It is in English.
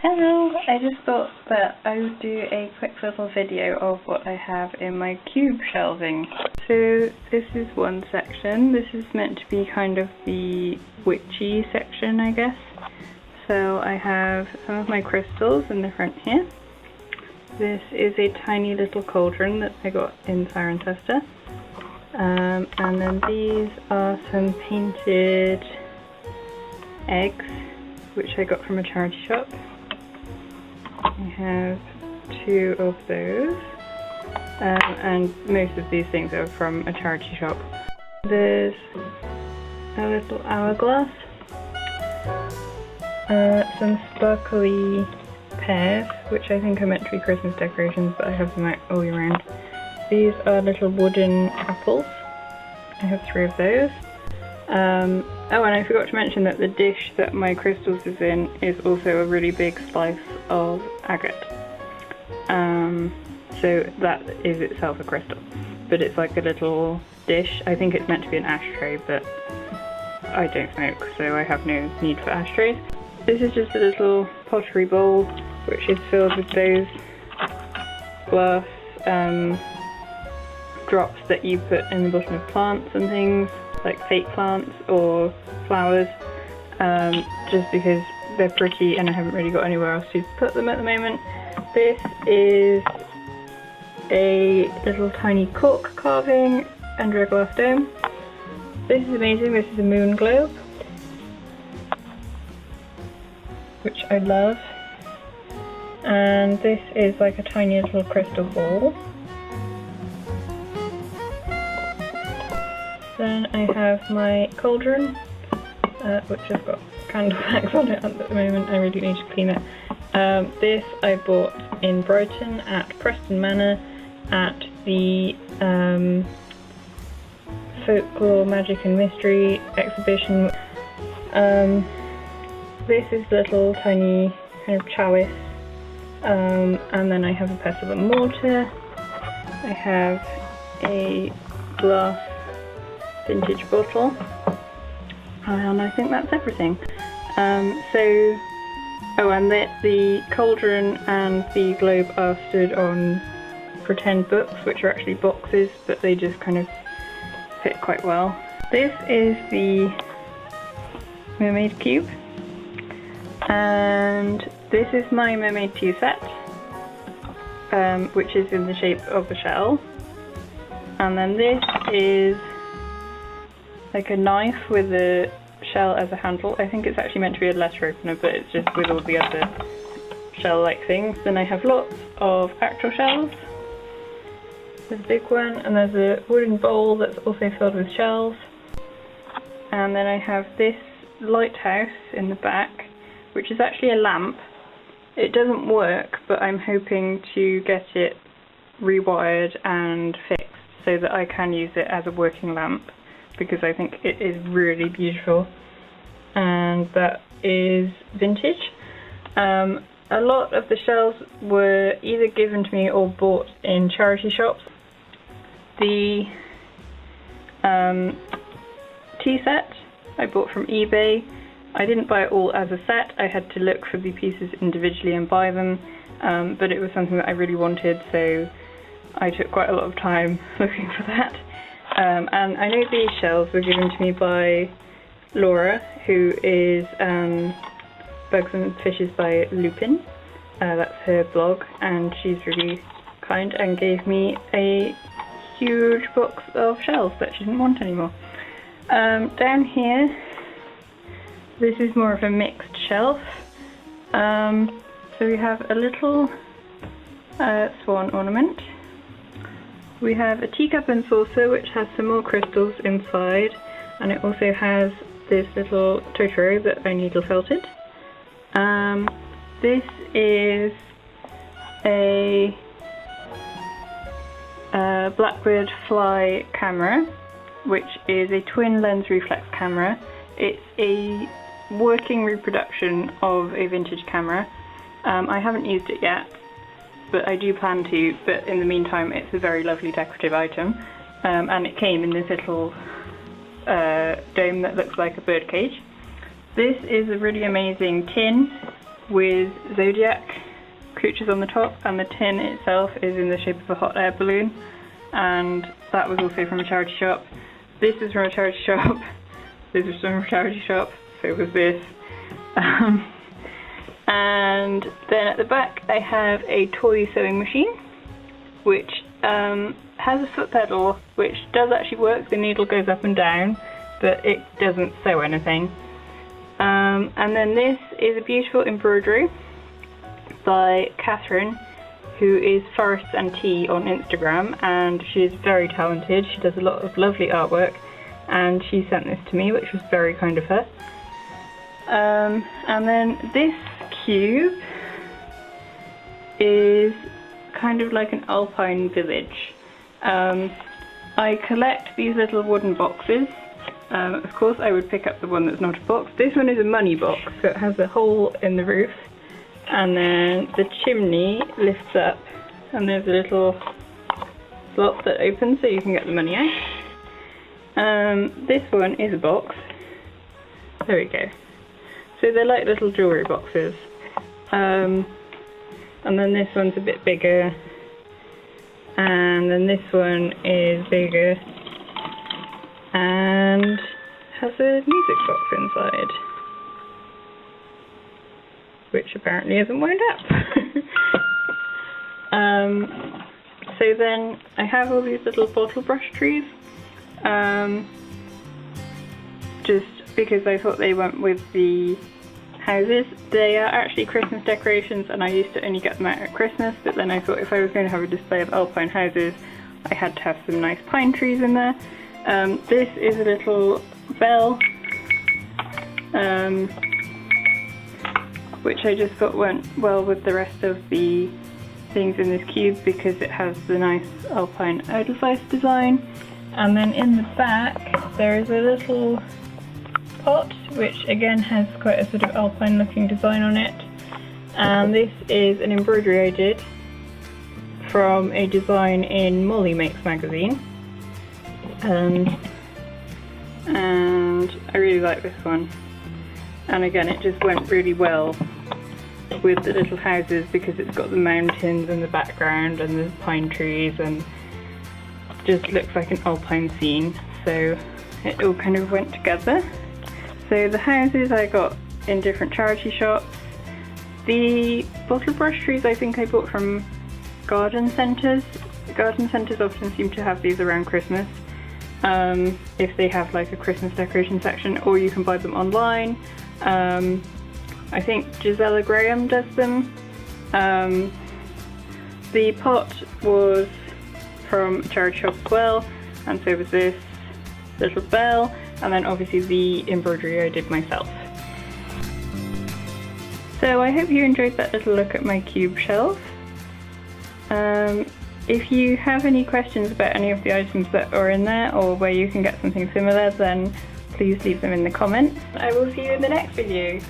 Hello, I just thought that I would do a quick little video of what I have in my cube shelving. So this is one section. This is meant to be kind of the witchy section, I guess. So I have some of my crystals in the front here. This is a tiny little cauldron that I got in Fairytale. And then these are some painted eggs, which I got from a charity shop. I have two of those, and most of these things are from a charity shop. There's a little hourglass, some sparkly pears, which I think are meant to be Christmas decorations, but I have them out all year round. These are little wooden apples. I have 3 of those. Oh, and I forgot to mention that the dish that my crystals is in is also a really big slice of agate. So that is itself a crystal, but it's like a little dish. I think it's meant to be an ashtray, but I don't smoke, so I have no need for ashtrays. This is just a little pottery bowl, which is filled with those glass drops that you put in the bottom of plants and things, like fake plants or flowers, just because they're pretty and I haven't really got anywhere else to put them at the moment. This is a little tiny cork carving under a glass dome. This is amazing. This is a moon globe, which I love. And this is like a tiny little crystal ball. Then I have my cauldron, which has got candle wax on it at the moment. I really need to clean it. This I bought in Brighton at Preston Manor at the Folklore, Magic and Mystery exhibition. This is little tiny kind of chalice, and then I have a pestle and mortar. I have a glass vintage bottle, and I think that's everything. And the cauldron and the globe are stood on pretend books, which are actually boxes, but they just kind of fit quite well. This is the Mermaid cube, and this is my Mermaid tea set, which is in the shape of a shell. And then this is like a knife with a shell as a handle. I think it's actually meant to be a letter opener, but it's just with all the other shell-like things. Then I have lots of actual shells. There's a big one, and there's a wooden bowl that's also filled with shells. And then I have this lighthouse in the back, which is actually a lamp. It doesn't work, but I'm hoping to get it rewired and fixed so that I can use it as a working lamp, because I think it is really beautiful. And that is vintage. A lot of the shells were either given to me or bought in charity shops. The tea set I bought from eBay. I didn't buy it all as a set. I had to look for the pieces individually and buy them, but it was something that I really wanted, so I took quite a lot of time looking for that. And I know these shells were given to me by Laura, who is Bugs and Fishes by Lupin. That's her blog, and she's really kind and gave me a huge box of shells that she didn't want anymore. Down here, this is more of a mixed shelf. So we have a little swan ornament. We have a teacup and saucer, which has some more crystals inside, and it also has this little Totoro that I needle felted. This is a Blackbird fly camera, which is a twin lens reflex camera. It's a working reproduction of a vintage camera. I haven't used it yet, but I do plan to, but in the meantime it's a very lovely decorative item, and it came in this little dome that looks like a bird cage. This is a really amazing tin with zodiac creatures on the top, and the tin itself is in the shape of a hot air balloon, and that was also from a charity shop. This is from a charity shop. This is from a charity shop. So was this. And then at the back I have a toy sewing machine, which has a foot pedal, which does actually work. The needle goes up and down, but it doesn't sew anything. And then this is a beautiful embroidery by Catherine, who is Forests and Tea on Instagram, and she is very talented. She does a lot of lovely artwork, and she sent this to me, which was very kind of her. And then this cube is kind of like an alpine village. I collect these little wooden boxes. Of course I would pick up the one that's not a box. This one is a money box, so it has a hole in the roof, and then the chimney lifts up and there's a little slot that opens so you can get the money out. This one is a box. There we go. So they're like little jewellery boxes. And then this one's a bit bigger, and then this one is bigger and has a music box inside, which apparently isn't wound up. So then I have all these little bottle brush trees, just because I thought they went with the houses. They are actually Christmas decorations, and I used to only get them out at Christmas, but then I thought if I was going to have a display of alpine houses, I had to have some nice pine trees in there. This is a little bell, which I just thought went well with the rest of the things in this cube because it has the nice alpine Edelweiss design. And then in the back there is a little pot, which again has quite a sort of alpine looking design on it, and this is an embroidery I did from a design in Molly Makes magazine, and I really like this one, and again it just went really well with the little houses because it's got the mountains in the background and the pine trees and just looks like an alpine scene, so it all kind of went together. So the houses I got in different charity shops. The bottle brush trees I think I bought from garden centres. Garden centres often seem to have these around Christmas, if they have like a Christmas decoration section, or you can buy them online. I think Gisela Graham does them. The pot was from a charity shop as well, and so was this little bell, and then obviously the embroidery I did myself. So I hope you enjoyed that little look at my cube shelf. If you have any questions about any of the items that are in there, or where you can get something similar, then please leave them in the comments. I will see you in the next video.